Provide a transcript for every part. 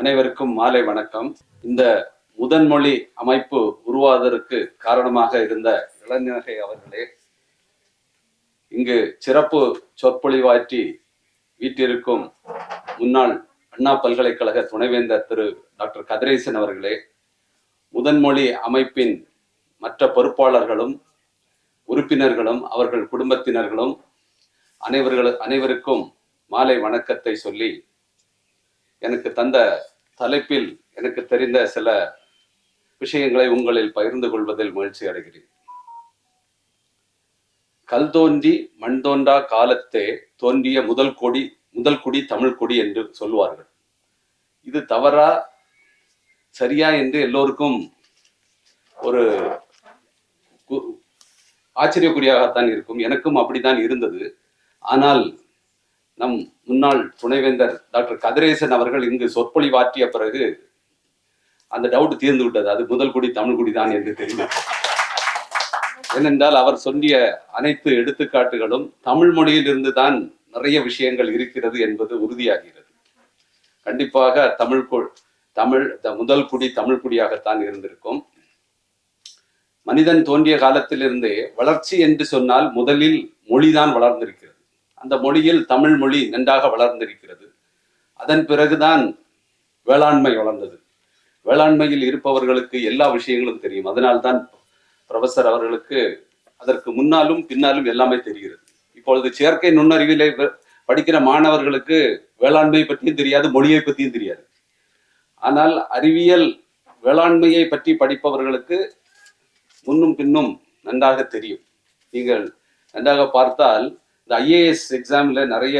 அனைவருக்கும் மாலை வணக்கம். இந்த முதன்மொழி அமைப்பு உருவாவதற்கு காரணமாக இருந்த இளைஞகை அவர்களே, இங்கு சிறப்பு சொற்பொழிவாற்றி வீட்டிற்கும் முன்னாள் அண்ணா பல்கலைக்கழக துணைவேந்தர் திரு டாக்டர் கதிரேசன் அவர்களே, முதன்மொழி அமைப்பின் மற்ற பொறுப்பாளர்களும் உறுப்பினர்களும் அவர்கள் குடும்பத்தினர்களும் அனைவருக்கும் மாலை வணக்கத்தை சொல்லி, எனக்கு தந்த தலைப்பில் எனக்கு தெரிந்த சில விஷயங்களை உங்களில் பகிர்ந்து கொள்வதில் மகிழ்ச்சி அடைகிறேன். கல் தோன்றி மண் தோன்றா காலத்தே தோன்றிய முதல் குடி தமிழ் கொடி என்று சொல்லுவார்கள். இது தவறா சரியா என்று எல்லோருக்கும் ஒரு ஆச்சரியக்குறியாகத்தான் இருக்கும். எனக்கும் அப்படித்தான் இருந்தது. ஆனால் நம் முன்னாள் துணைவேந்தர் டாக்டர் கதிரேசன் அவர்கள் இங்கு சொற்பொழிவாற்றிய பிறகு அந்த டவுட் தீர்ந்து விட்டது. அது முதல் குடி தமிழ் குடி தான் என்று தெரியும். ஏனென்றால் அவர் சொல்லிய அனைத்து எடுத்துக்காட்டுகளும் தமிழ் மொழியில் இருந்து தான் நிறைய விஷயங்கள் இருக்கிறது என்பது உறுதியாகிறது. கண்டிப்பாக முதல் குடி தமிழ் குடியாகத்தான் இருந்திருக்கும். மனிதன் தோன்றிய காலத்திலிருந்தே வளர்ச்சி என்று சொன்னால் முதலில் மொழிதான் வளர்ந்திருக்கிறது. அந்த மொழியில் தமிழ் மொழி நன்றாக வளர்ந்திருக்கிறது. அதன் பிறகுதான் வேளாண்மை வளர்ந்தது. வேளாண்மையில் இருப்பவர்களுக்கு எல்லா விஷயங்களும் தெரியும். அதனால்தான் ப்ரொஃபசர் அவர்களுக்கு அதற்கு முன்னாலும் பின்னாலும் எல்லாமே தெரிகிறது. இப்பொழுது செயற்கை நுண்ணறிவிலே படிக்கிற மாணவர்களுக்கு வேளாண்மை பற்றியும் தெரியாது, மொழியை பற்றியும் தெரியாது. ஆனால் அறிவியல் வேளாண்மையை பற்றி படிப்பவர்களுக்கு முன்னும் பின்னும் நன்றாக தெரியும். நீங்கள் நன்றாக பார்த்தால் இந்த IAS எக்ஸாம்ல நிறைய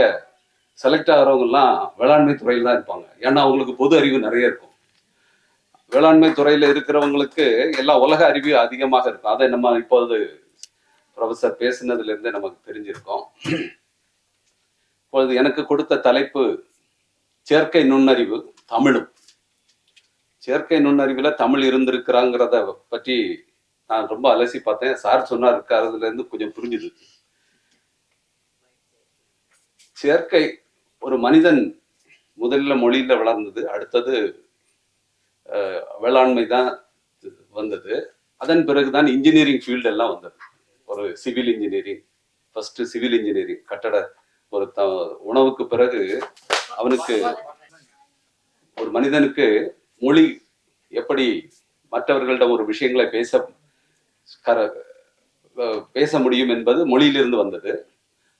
செலக்ட் ஆகிறவங்கலாம் வேளாண்மை துறையில் தான் இருப்பாங்க. ஏன்னா அவங்களுக்கு பொது அறிவு நிறைய இருக்கும். வேளாண்மை துறையில இருக்கிறவங்களுக்கு எல்லா உலக அறிவு அதிகமாக இருக்கும். அதை நம்ம இப்போது ப்ரொஃபசர் பேசினதுல இருந்தே நமக்கு தெரிஞ்சிருக்கோம். இப்பொழுது எனக்கு கொடுத்த தலைப்பு செயற்கை நுண்ணறிவு தமிழும். செயற்கை நுண்ணறிவுல தமிழ் இருந்திருக்கிறாங்கிறத பற்றி நான் ரொம்ப அலசி பார்த்தேன். சார் சொன்னார் இருக்காருல இருந்து கொஞ்சம் புரிஞ்சுது. செயற்கை ஒரு மனிதன் முதல்ல மொழியில வளர்ந்தது, அடுத்தது வேளாண்மை தான் வந்தது. அதன் பிறகுதான் இன்ஜினியரிங் ஃபீல்டு எல்லாம் வந்தது. ஒரு civil engineering, first civil engineering, கட்டட ஒரு உணவுக்கு பிறகு அவனுக்கு ஒரு மனிதனுக்கு மொழி எப்படி மற்றவர்களிடம் ஒரு விஷயங்களை பேச முடியும் என்பது மொழியிலிருந்து வந்தது.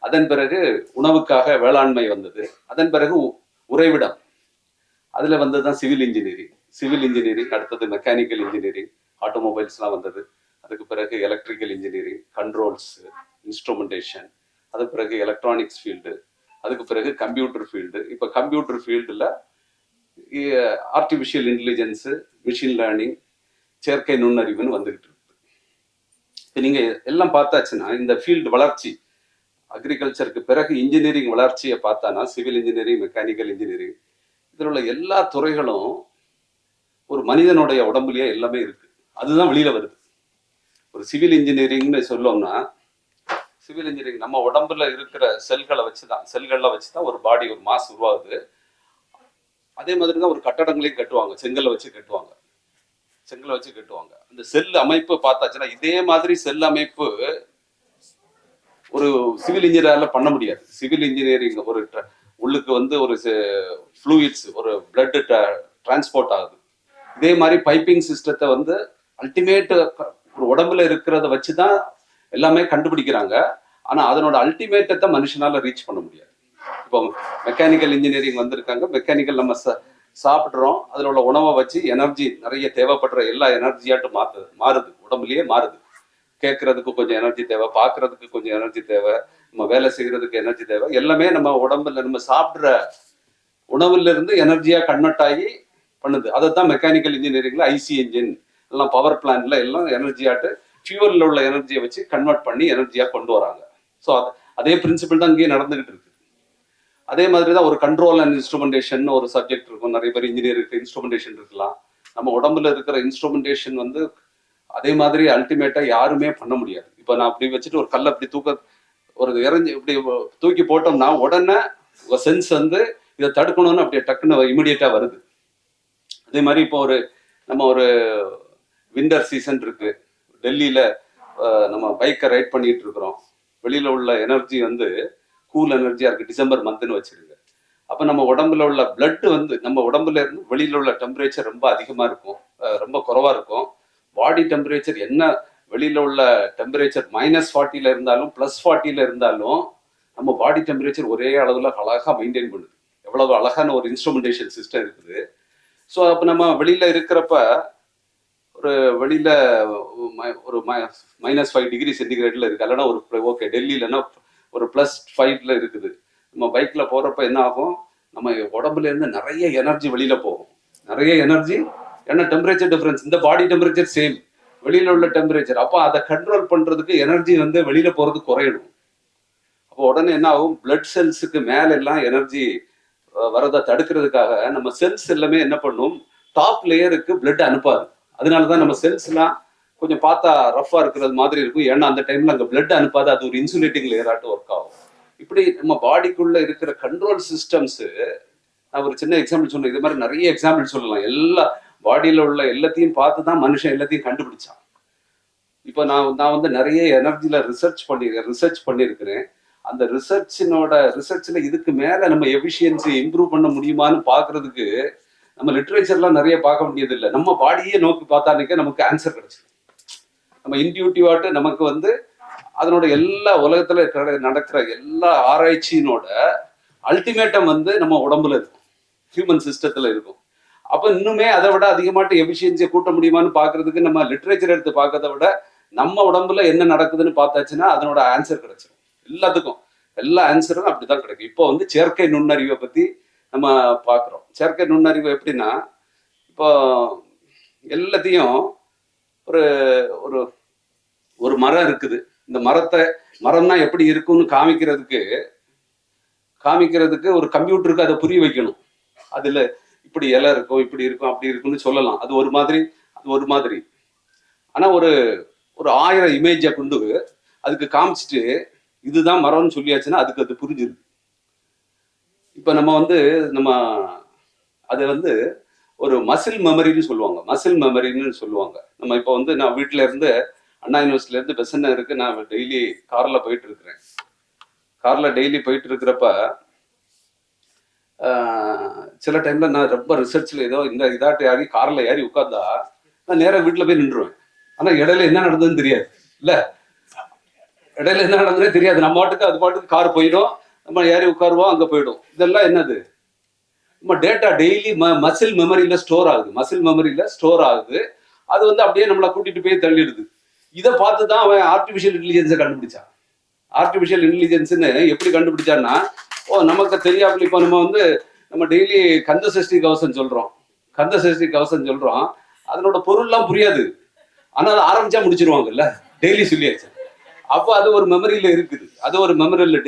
அதன் பிறகு உணவுக்காக வேளாண்மை வந்தது. அதன் பிறகு உறைவிடம், அதுல வந்ததுதான் சிவில் இன்ஜினியரிங். சிவில் இன்ஜினியரிங் அடுத்தது மெக்கானிக்கல் இன்ஜினியரிங், ஆட்டோமொபைல்ஸ்லாம் வந்தது. அதுக்கு பிறகு எலக்ட்ரிக்கல் இன்ஜினியரிங், கண்ட்ரோல்ஸ், இன்ஸ்ட்ருமெண்டேஷன், அதுக்கு பிறகு எலக்ட்ரானிக்ஸ் ஃபீல்டு, அதுக்கு பிறகு கம்ப்யூட்டர் ஃபீல்டு. இப்போ கம்ப்யூட்டர் ஃபீல்டில் ஆர்டிஃபிஷியல் இன்டெலிஜென்ஸு, மிஷின் லேர்னிங், செயற்கை நுண்ணறிவுன்னு வந்துகிட்டு இருக்கு. இப்போ நீங்கள் எல்லாம் பார்த்தாச்சுன்னா இந்த ஃபீல்டு வளர்ச்சி, அக்ரிகல்ச்சருக்கு பிறகு இன்ஜினியரிங் வளர்ச்சியை பார்த்தானா சிவில் இன்ஜினியரிங், மெக்கானிக்கல் இன்ஜினியரிங், இதில் உள்ள எல்லா துறைகளும் ஒரு மனிதனுடைய உடம்புலயே எல்லாமே இருக்கு. அதுதான் வெளியில வருது. ஒரு சிவில் இன்ஜினியரிங்னு சொல்லோம்னா, சிவில் இன்ஜினியரிங் நம்ம உடம்புல இருக்கிற செல்களை வச்சுதான் ஒரு பாடி, ஒரு மாஸ் உருவாகுது. அதே மாதிரி தான் ஒரு கட்டடங்களையும் கட்டுவாங்க, செங்கலை வச்சு கட்டுவாங்க. அந்த செல் அமைப்பு பார்த்தாச்சுன்னா இதே மாதிரி செல் அமைப்பு ஒரு சிவில் இன்ஜினியரால பண்ண முடியாது. சிவில் இன்ஜினியரிங் ஒரு உள்ளுக்கு ஒரு ஃப்ளூயிட்ஸ், ஒரு பிளட் டிரான்ஸ்போர்ட் ஆகுது. இதே மாதிரி பைப்பிங் சிஸ்டத்தை அல்டிமேட் ஒரு உடம்புல இருக்கிறத வச்சுதான் எல்லாமே கண்டுபிடிக்கிறாங்க. ஆனா அதனோட அல்டிமேட்டத்தை மனுஷனால ரீச் பண்ண முடியாது. இப்போ மெக்கானிக்கல் இன்ஜினியரிங் வந்திருக்காங்க. மெக்கானிக்கல் நம்ம சாப்பிட்றோம், அதில் உள்ள உணவை வச்சு எனர்ஜி நிறைய தேவைப்படுற எல்லா எனர்ஜியாட்டும் மாறுது, உடம்புலயே மாறுது. கேட்கறதுக்கு கொஞ்சம் எனர்ஜி தேவை, பார்க்கறதுக்கு கொஞ்சம் எனர்ஜி தேவை, நம்ம வேலை செய்யறதுக்கு எனர்ஜி தேவை. எல்லாமே நம்ம உடம்புல நம்ம சாப்பிட்ற உணவுல இருந்து எனர்ஜியா கன்வெர்ட் ஆகி பண்ணுது. அதைத்தான் மெக்கானிக்கல் இன்ஜினியரிங்ல ஐசி இன்ஜின் எல்லாம், பவர் பிளான்ட்ல எல்லாம் எனர்ஜியாட்டு ஃபியூவல்ல உள்ள எனர்ஜியை வச்சு கன்வெர்ட் பண்ணி எனர்ஜியா கொண்டு வராங்க. ஸோ அதே பிரின்சிபிள் தான் இங்கேயே நடந்துகிட்டு இருக்கு. அதே மாதிரி தான் ஒரு கண்ட்ரோல் அண்ட் இன்ஸ்ட்ருமெண்டேஷன் ஒரு சப்ஜெக்ட் இருக்கும். நிறைய பேர் இன்ஜினியருக்கு இன்ஸ்ட்ருமெண்டேஷன் இருக்கலாம். நம்ம உடம்புல இருக்கிற இன்ஸ்ட்ருமெண்டேஷன் அதே மாதிரி அல்டிமேட்டா யாருமே பண்ண முடியாது. இப்போ நான் அப்படி வச்சுட்டு ஒரு கல்லை அப்படி இறஞ்சி இப்படி தூக்கி போட்டோம்னா உடனே சென்ஸ் இதை தடுக்கணும்னு அப்படியே டக்குன்னு இமிடியேட்டா வருது. அதே மாதிரி இப்போ நம்ம ஒரு விண்டர் சீசன் இருக்கு, டெல்லியில நம்ம பைக்கை ரைட் பண்ணிட்டு இருக்கிறோம். வெளியில உள்ள எனர்ஜி வந்து கூல் எனர்ஜியா இருக்கு, டிசம்பர் மந்த்னு வச்சிருங்க. அப்ப நம்ம உடம்புல உள்ள பிளட் வந்து நம்ம உடம்புல இருந்து வெளியில உள்ள டெம்பரேச்சர் ரொம்ப அதிகமா இருக்கும், ரொம்ப குறைவா இருக்கும். பாடி டெம்பரேச்சர் என்ன வெளியில உள்ள டெம்பரேச்சர் -40 இருந்தாலும் +40 இருந்தாலும் நம்ம பாடி டெம்பரேச்சர் ஒரே அளவுல அழகா மெயின்டைன் பண்ணுது. எவ்வளவு அழகான ஒரு இன்ஸ்ட்ருமெண்டேஷன் சிஸ்டம் இருக்குது. ஸோ அப்போ நம்ம வெளியில இருக்கிறப்ப ஒரு வெளியில ஒரு -5 டிகிரி சென்டிகிரேட்ல இருக்கு, இல்லைன்னா ஒரு ஓகே டெல்லியிலன்னா ஒரு +5ல இருக்குது. நம்ம பைக்ல போறப்ப என்ன ஆகும், நம்ம உடம்புல இருந்து நிறைய எனர்ஜி வெளியில போகும். நிறைய எனர்ஜி, ஏன்னா டெம்பரேச்சர் டிஃபரன்ஸ், இந்த பாடி டெம்பரேச்சர் சேம், வெளியில உள்ள டெம்பரேச்சர். அப்போ அதை கண்ட்ரோல் பண்றதுக்கு எனர்ஜி வந்து வெளியில போறது குறையணும். அப்போ உடனே என்ன ஆகும், பிளட் செல்ஸுக்கு மேல எல்லாம் எனர்ஜி வரதை தடுக்கிறதுக்காக நம்ம செல்ஸ் எல்லாமே என்ன பண்ணும், டாப் லேயருக்கு பிளட் அனுப்பாது. அதனாலதான் நம்ம செல்ஸ் எல்லாம் கொஞ்சம் பார்த்தா ரஃபா இருக்கிறது மாதிரி இருக்கும், ஏன்னா அந்த டைம்ல அங்க பிளட் அனுப்பாது, அது ஒரு இன்சுலேட்டிங் லேயராட்டு ஒர்க் ஆகும். இப்படி நம்ம பாடிக்குள்ள இருக்கிற கண்ட்ரோல் சிஸ்டம்ஸ், நான் ஒரு சின்ன எக்ஸாம்பிள் சொன்னேன், இது மாதிரி நிறைய எக்ஸாம்பிள் சொல்லலாம். எல்லா பாடியில உள்ள எல்லாத்தையும் பார்த்து தான் மனுஷன் எல்லாத்தையும் கண்டுபிடிச்சான். இப்போ நான் வந்து நிறைய எனர்ஜில ரிசர்ச் பண்ணியிருக்கிறேன். அந்த ரிசர்ச்ல இதுக்கு மேல நம்ம எஃபிஷியன்சி இம்ப்ரூவ் பண்ண முடியுமான்னு பாக்குறதுக்கு நம்ம லிட்ரேச்சர்லாம் நிறைய பார்க்க வேண்டியது இல்லை, நம்ம பாடியே நோக்கி பார்த்தானுக்கே நமக்கு ஆன்சர் கிடைச்சிடும். நம்ம இன்டியூட்டிவாட்டு நமக்கு வந்து அதனோட எல்லா உலகத்துல நடக்கிற எல்லா ஆராய்ச்சியினோட அல்டிமேட்டம் வந்து நம்ம உடம்புல இருக்கும், ஹியூமன் சிஸ்டத்துல இருக்கும். அப்ப இன்னுமே அதை விட அதிகமாட்டு எஃபிஷியன்சியை கூட்ட முடியுமான்னு பாக்குறதுக்கு நம்ம லிட்ரேச்சர் எடுத்து பார்க்கறத விட நம்ம உடம்புல என்ன நடக்குதுன்னு பார்த்தாச்சுன்னா அதனோட ஆன்சர் கிடைச்சிடும். எல்லாத்துக்கும் எல்லா ஆன்சரும் அப்படிதான் கிடைக்கும். இப்போ வந்து செயற்கை நுண்ணறிவை பத்தி நம்ம பார்க்குறோம். செயற்கை நுண்ணறிவு எப்படின்னா, இப்போ எல்லாத்தையும் ஒரு ஒரு ஒரு மரம் இருக்குது, இந்த மரம்னா எப்படி இருக்கும்னு காமிக்கிறதுக்கு ஒரு கம்ப்யூட்டருக்கு அதை புரிய வைக்கணும். அதுல இப்படி இலை இருக்கும், இப்படி இருக்கும், அப்படி இருக்கும்னு சொல்லலாம். அது ஒரு மாதிரி. ஆனா ஒரு 1000 இமேஜை கொண்டு அதுக்கு காமிச்சிட்டு இதுதான் மரம்னு சொல்லியாச்சுன்னா அதுக்கு அது புரிஞ்சிருக்கு. இப்ப நம்ம அதை வந்து ஒரு மசில் மெமரின்னு சொல்லுவாங்க. நம்ம இப்போ வந்து நான் வீட்டுல இருந்து அண்ணா யூனிவர்சிட்டில இருந்து பெசன் நகருக்கு நான் டெய்லி கார்ல போயிட்டு இருக்கிறப்ப சில டைம்ல நான் ரொம்ப ரிசர்ச்ல ஏதோ இந்த இதாட்டி ஆகி கார்ல ஏறி உட்கார்ந்தா நான் நேராக வீட்டுல போய் நின்றுவேன். ஆனா இடையில என்ன நடந்ததுன்னு தெரியாது. இல்ல, இடையில என்ன நடந்ததே தெரியாது. நம்ம அது பாட்டுக்கு கார் போயிடும், நம்ம ஏறி உட்காருவோம், அங்க போயிடும். இதெல்லாம் என்னது, நம்ம டேட்டா டெய்லி மசில் மெமரியில ஸ்டோர் ஆகுது. அது வந்து அப்படியே நம்மளை கூட்டிட்டு போய் தள்ளிடுது. இதை பார்த்துதான் அவன் ஆர்டிபிஷியல் இன்டெலிஜென்ஸை கண்டுபிடிச்சான். ஆர்டிபிஷியல் இன்டெலிஜென்ஸ்ன்னு எப்படி கண்டுபிடிச்சான்னா, நமக்கு தெரியாமல் இப்போ நம்ம டெய்லி கந்த சஷ்டி கவசம் சொல்றோம், அதனோட பொருள்லாம் புரியாது, ஆனா அதை ஆரம்பிச்சா முடிச்சிருவாங்கல்ல, டெய்லி சொல்லியாச்சு. அப்போ அது ஒரு மெமரியில இருக்குது,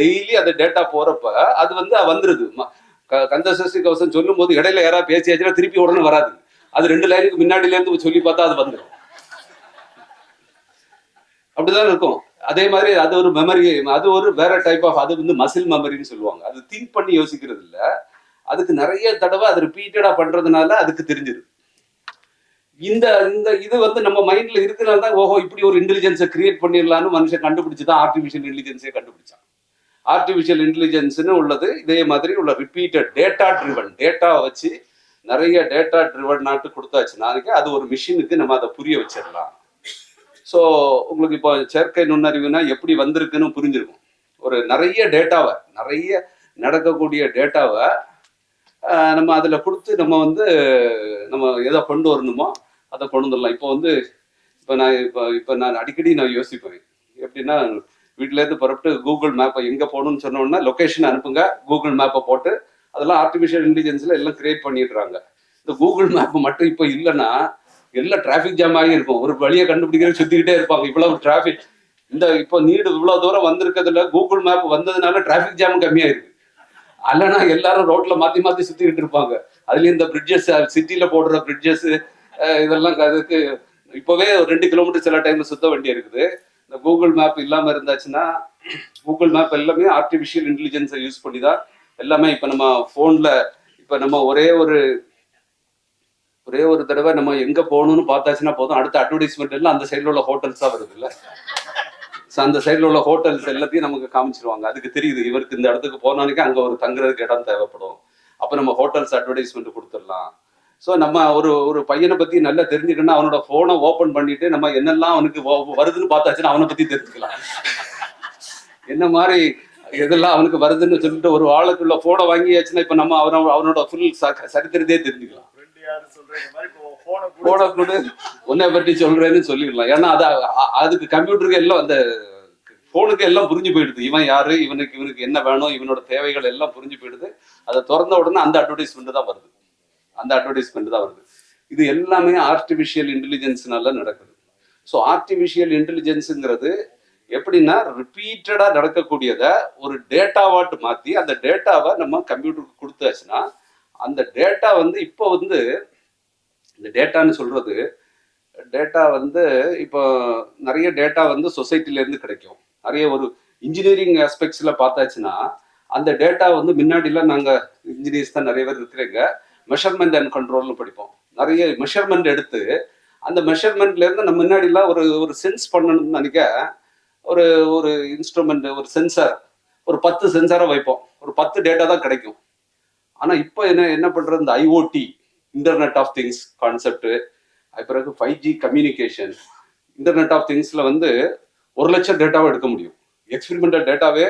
டெய்லி அந்த டேட்டா போறப்ப அது வந்துருது. கந்த சஷ்டி கவசம் சொல்லும் போது இடையில யாராவது பேசியாச்சுன்னா திருப்பி உடனே வராது, அது 2 லைனுக்கு முன்னாடில இருந்து சொல்லி பார்த்தா அது வந்துடும். அப்படிதான் இருக்கும். அதே மாதிரி அது ஒரு மெமரி, அது ஒரு வேற டைப் ஆஃப், அது மசில் மெமரின்னு சொல்லுவாங்க. அது திங்க் பண்ணி யோசிக்கிறது இல்ல, அதுக்கு நிறைய தடவை அது ரிப்பீட்டடா பண்றதுனால அதுக்கு தெரிஞ்சிருது. இந்த இது நம்ம மைண்ட்ல இருக்கிறனால தான் ஓஹோ இப்படி ஒரு இன்டெலிஜென்ஸை கிரியேட் பண்ணிடலாம்னு மனுஷன் கண்டுபிடிச்சுதான் ஆர்டிபிஷியல் இன்டெலிஜென்ஸே கண்டுபிடிச்சான். ஆர்டிபிஷியல் இன்டெலிஜென்ஸ்னு உள்ளது இதே மாதிரி உள்ள ரிப்பீட்டட் டேட்டா வச்சு நிறைய டேட்டா ட்ரிவன் நாட்டு கொடுத்தாச்சுன்னா அது ஒரு மிஷினுக்கு நம்ம அதை புரிய வச்சிடலாம். ஸோ உங்களுக்கு இப்போ செயற்கை நுண்ணறிவுனா எப்படி வந்திருக்குன்னு புரிஞ்சிருக்கும். ஒரு நிறைய நடக்கக்கூடிய டேட்டாவை நம்ம அதில் கொடுத்து நம்ம எதை கொண்டு வரணுமோ அதை கொண்டு வந்துடலாம். இப்போ நான் அடிக்கடி யோசிப்பேன், எப்படின்னா வீட்டிலேருந்து புறப்பட்டு கூகுள் மேப்பை எங்கே போகணும்னு சொன்னோன்னா லொக்கேஷன் அனுப்புங்க, கூகுள் மேப்பை போட்டு அதெல்லாம் ஆர்டிஃபிஷியல் இன்டெலிஜென்ஸில் எல்லாம் கிரியேட் பண்ணிடுறாங்க. இந்த கூகுள் மேப் மட்டும் இப்போ இல்லைன்னா எல்லாம் டிராஃபிக் ஜாம் ஆகி இருக்கும், ஒரு வழியை கண்டுபிடிக்கிறது சுற்றிக்கிட்டே இருப்பாங்க. இவ்வளவு டிராஃபிக், இப்போ நீடு இவ்வளவு தூரம் வந்திருக்கிறதுல கூகுள் மேப் வந்ததுனால டிராஃபிக் ஜாம் கம்மியாக இருக்கு. அல்லனா எல்லாரும் ரோட்ல மாத்தி சுத்திக்கிட்டு இருப்பாங்க. அதுலயும் இந்த பிரிட்ஜஸ், சிட்டில போடுற பிரிட்ஜஸ், இதெல்லாம் அதுக்கு இப்பவே 2 கிலோமீட்டர் சில டைம்ல சுத்த வேண்டிய இருக்குது. இந்த கூகுள் மேப் இல்லாம இருந்தாச்சுன்னா, கூகுள் மேப் எல்லாமே ஆர்டிபிஷியல் இன்டெலிஜென்ஸை யூஸ் பண்ணி தான் எல்லாமே. இப்ப நம்ம போன்ல இப்ப நம்ம ஒரே ஒரு ஒரே ஒரு தடவை நம்ம எங்க போகணும்னு பார்த்தாச்சுன்னா போதும், அடுத்த அட்வர்டைஸ்மெண்ட் எல்லாம் அந்த சைடில் உள்ள ஹோட்டல்ஸா வருது இல்ல. அந்த சைடில் உள்ள ஹோட்டல்ஸ் எல்லாத்தையும் நமக்கு காமிச்சிருவாங்க. அதுக்கு தெரியுது இவருக்கு இந்த இடத்துக்கு போனானுக்கு அங்க ஒரு தங்குறதுக்கு இடம் தேவைப்படும், அப்ப நம்ம ஹோட்டல்ஸ் அட்வர்டைஸ்மெண்ட் கொடுத்துடலாம். ஸோ நம்ம ஒரு பையனை பத்தி நல்லா தெரிஞ்சுக்கணும்னா அவனோட போனை ஓபன் பண்ணிட்டு நம்ம என்னெல்லாம் அவனுக்கு வருதுன்னு பார்த்தாச்சுன்னா அவனை பத்தி தெரிஞ்சுக்கலாம். என்ன மாதிரி எதெல்லாம் அவனுக்கு வருதுன்னு சொல்லிட்டு ஒரு ஆளுக்குள்ள போனை வாங்கியாச்சுன்னா இப்ப நம்ம அவனோட ஃபுல் சரித்திரத்தையே தெரிஞ்சுக்கலாம். போனை கூட உன்னை பற்றி சொல்றேன்னு சொல்லிடலாம். ஏன்னா அதுக்கு கம்ப்யூட்டருக்கு எல்லாம் அந்த போனுக்கு எல்லாம் புரிஞ்சு போயிடுது, இவன் யாரு, இவனுக்கு என்ன வேணும், இவனோட தேவைகள் எல்லாம் புரிஞ்சு போயிடுது. அதை திறந்த உடனே அந்த அட்வர்டைஸ்மெண்ட் தான் வருது. இது எல்லாமே ஆர்டிபிஷியல் இன்டெலிஜென்ஸ்னால நடக்குது. ஸோ ஆர்டிபிஷியல் இன்டெலிஜென்ஸுங்கிறது எப்படின்னா ரிப்பீட்டடா நடக்கக்கூடியத ஒரு டேட்டாவாட்டு மாத்தி அந்த டேட்டாவை நம்ம கம்ப்யூட்டருக்கு கொடுத்தாச்சுன்னா அந்த டேட்டா இப்போ இந்த டேட்டான்னு சொல்றது, டேட்டா இப்போ நிறைய டேட்டா சொசைட்டில இருந்து கிடைக்கும். நிறைய ஒரு இன்ஜினியரிங் ஆஸ்பெக்ட்ஸ்ல பார்த்தாச்சுன்னா அந்த டேட்டா முன்னாடிலாம் நாங்க இன்ஜினியர்ஸ் தான் நிறைய பேர் இருக்கிறீங்க, மெஷர்மெண்ட் அண்ட் கண்ட்ரோல்னு படிப்போம். நிறைய மெஷர்மெண்ட் எடுத்து அந்த மெஷர்மெண்ட்ல இருந்து நம்ம முன்னாடிலாம் ஒரு சென்ஸ் பண்ணணும்னு நினைக்க ஒரு இன்ஸ்ட்ருமெண்ட், ஒரு சென்சார், ஒரு 10 சென்சாரை வைப்போம், ஒரு 10 டேட்டா தான் கிடைக்கும். ஆனா இப்போ என்ன பண்றது, இந்த IoT internet of things concept, பிறகு 5G கம்யூனிகேஷன், இன்டர்நெட் ஆஃப் திங்ஸ்ல 1,00,000 டேட்டாவை எடுக்க முடியும். எக்ஸ்பெரிமெண்டல் டேட்டாவே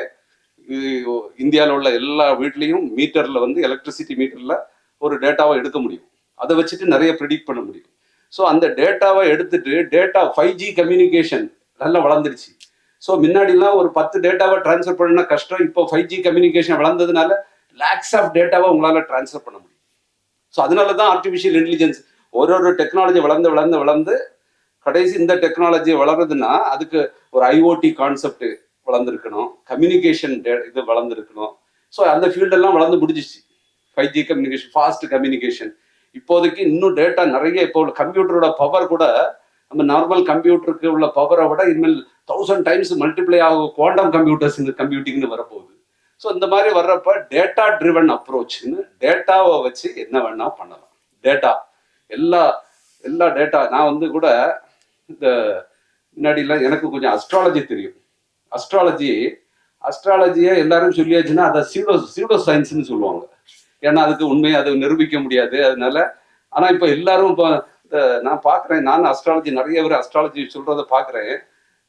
இந்தியாவில் உள்ள எல்லா வீட்லையும் மீட்டர்ல எலக்ட்ரிசிட்டி மீட்டர்ல ஒரு டேட்டாவை எடுக்க முடியும். அதை வச்சுட்டு நிறைய ப்ரிடிக்ட் பண்ண முடியும். ஸோ அந்த டேட்டாவை எடுத்துட்டு 5G கம்யூனிகேஷன் நல்லா வளர்ந்துருச்சு. ஸோ முன்னாடிலாம் ஒரு 10 டேட்டாவை டிரான்ஸ்ஃபர் பண்ணா கஷ்டம். இப்போ 5G கம்யூனிகேஷன் வளர்ந்ததுனால லேக்ஸ் ஆஃப் டேட்டாவை உங்களால டிரான்ஸ்ஃபர் பண்ண முடியும். ஸோ அதனால தான் ஆர்டிஃபிஷியல் இன்டெலிஜென்ஸ் ஒரு டெக்னாலஜி வளர்ந்து கடைசி இந்த டெக்னாலஜி வளருதுன்னா அதுக்கு ஒரு ஐஓடி கான்செப்ட் வளர்ந்துருக்கணும், கம்யூனிகேஷன் இது வளர்ந்துருக்கணும். ஸோ அந்த ஃபீல்டெல்லாம் வளர்ந்து முடிஞ்சிச்சு. 5G communication, fast communication. இப்போதைக்கு இன்னும் டேட்டா நிறைய, இப்போ கம்ப்யூட்டரோட பவர் கூட நம்ம நார்மல் கம்ப்யூட்டருக்கு உள்ள பவரை விட இனிமேல் 1000 டைம்ஸ் மல்டிப்ளை ஆகும் குவாண்டம் கம்ப்யூட்டிங்னு வரப்போகுது. ஸோ இந்த மாதிரி வர்றப்ப டேட்டா ட்ரிவன் அப்ரோச்னு டேட்டாவை வச்சு என்ன வேணா பண்ணலாம். டேட்டா எல்லா டேட்டா. நான் கூட இந்த முன்னாடிலாம் எனக்கு கொஞ்சம் அஸ்ட்ராலஜி தெரியும். அஸ்ட்ராலஜியை எல்லாரும் சொல்லியாச்சுன்னா அதை சீடோ சயின்ஸ்ன்னு சொல்லுவாங்க. ஏன்னா அதுக்கு உண்மையை அதை நிரூபிக்க முடியாது, அதனால. ஆனா இப்போ எல்லாரும் இப்போ நான் பார்க்குறேன், நான் அஸ்ட்ராலஜி நிறைய பேர் அஸ்ட்ராலஜி சொல்றதை பார்க்குறேன்.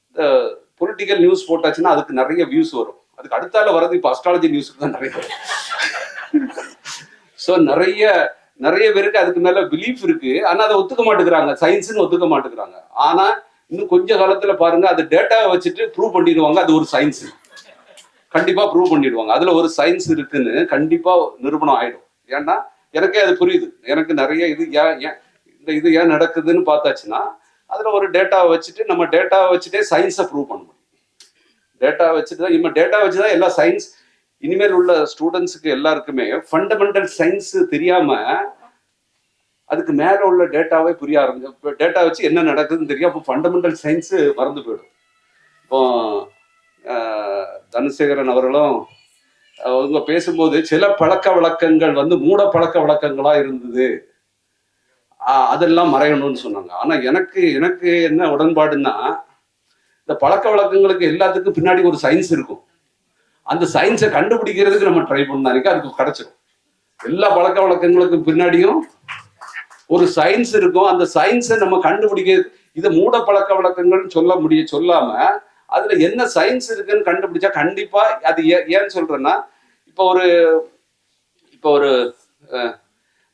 இந்த பொலிட்டிக்கல் நியூஸ் போட்டாச்சுன்னா அதுக்கு நிறைய வியூஸ் வரும். அதுக்கு அடுத்தால வர்றது இப்போ அஸ்ட்ராலஜி நியூஸ்க்கு தான் நிறைய வரும். ஸோ நிறைய பேருக்கு அதுக்கு மேல பிலீஃப் இருக்கு, ஆனா அதை ஒத்துக்க மாட்டேங்கிறாங்க, சயின்ஸ்ன்னு ஒத்துக்க மாட்டேங்கிறாங்க. ஆனா இன்னும் கொஞ்ச காலத்துல பாருங்க, அது டேட்டாவை வச்சுட்டு ப்ரூவ் பண்ணிடுவாங்க அது ஒரு சயின்ஸ். கண்டிப்பா ப்ரூவ் பண்ணிடுவாங்க அதுல ஒரு சயின்ஸ் இருக்குன்னு கண்டிப்பா நிரூபணம் ஆயிடும். ஏன்னா எனக்கே அது புரியுது. எனக்கு நிறைய இது ஏன் நடக்குதுன்னு பார்த்தாச்சுன்னா அதுல ஒரு டேட்டாவை வச்சுட்டு நம்ம டேட்டாவை வச்சுட்டே சயின்ஸை ப்ரூவ் பண்ண முடியும். டேட்டாவை வச்சுட்டு தான் டேட்டா வச்சுதான் எல்லா சயின்ஸ். இனிமேல் உள்ள ஸ்டூடெண்ட்ஸுக்கு எல்லாருக்குமே ஃபண்டமெண்டல் சயின்ஸ் தெரியாம அதுக்கு மேல உள்ள டேட்டாவே புரிய ஆரம்பிச்சு, டேட்டா வச்சு என்ன நடக்குதுன்னு தெரியும். அப்போ ஃபண்டமெண்டல் சயின்ஸ் மறந்து போயிடும். இப்போ தனசேகரன் அவர்களும் அவங்க பேசும்போது சில பழக்க வழக்கங்கள் மூட பழக்க வழக்கங்களா இருந்தது, அதெல்லாம் மறையணும்னு சொன்னாங்க. ஆனா எனக்கு என்ன உடன்பாடுன்னா, இந்த பழக்க வழக்கங்களுக்கு எல்லாத்துக்கும் பின்னாடி ஒரு சயின்ஸ் இருக்கும். அந்த சயின்ஸை கண்டுபிடிக்கிறதுக்கு நம்ம ட்ரை பண்ணாருக்க அதுக்கு கிடைச்சிடும். எல்லா பழக்க வழக்கங்களுக்கும் பின்னாடியும் ஒரு சயின்ஸ் இருக்கும். அந்த சயின்ஸை நம்ம கண்டுபிடிக்க, இதை மூட பழக்க வழக்கங்கள்னு சொல்லாம அதுல என்ன சயின்ஸ் இருக்குன்னு கண்டுபிடிச்சா கண்டிப்பா அது ஏன்னு சொல்றேன்னா, இப்போ ஒரு